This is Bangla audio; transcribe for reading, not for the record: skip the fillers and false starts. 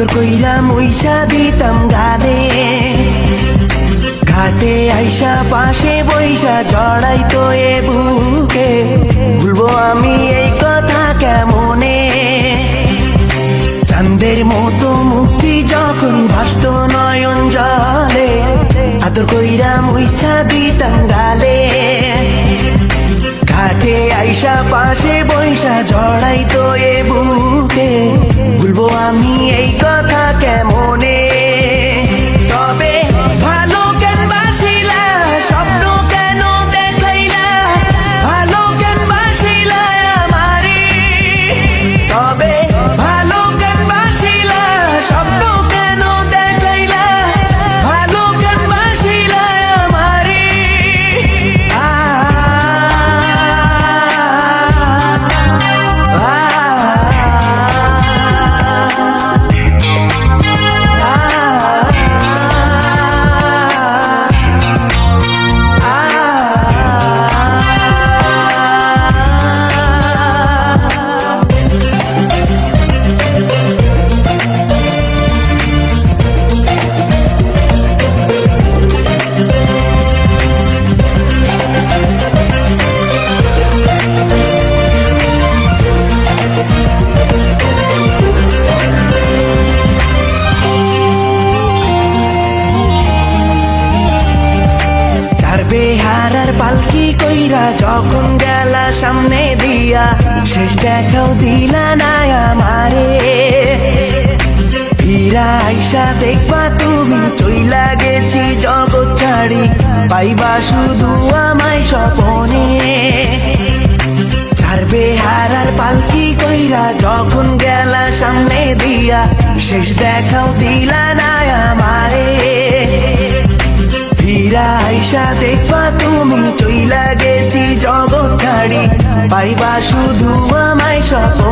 আদর কইরা মুইসা দিতাম গালে, ঘাটে আইসা পাশে বইসা জড়াইতো এ বুকে। ভুলবো আমি এই কথা কেমনে? চাঁদের মতো মুক্তি যখন ভাসত নয়ন জলে, আদর কইরা মুইসা দিতাম গালে, ঘাটে আইসা পাশে বইসা জড়াইতো এ বুকে। ভুলবো আমি এই কথা কেমনে? তবে ভালো কেন বাসিলা, স্বপ্ন কেন দেখাইলা, ভালো কেন বাসিলা আমারে? তবে ভালো কেন বাসিলা, স্বপ্ন কেন দেখাইলা, ভালো কেন বাসিলা আমারে? বেহারার পালকি কইরা যখন গেলা সামনে দিয়া, শেষ দেখাও দিলা না আমারে। ফিরা আইসা দেখবা তুমি চইলা গেছি জগৎ ছাড়ি, পাইবা শুধু আমায় স্বপনে। চার বেহারার পালকি কইরা যখন গেলা সামনে দিয়া, শেষ দেখাও দিলা না আমারে। ফিরা আইসা দেখবা তুমি চইলা গেছি জগৎ ছাড়ি, পাইবা শুধু আমায় স্বপ্ন।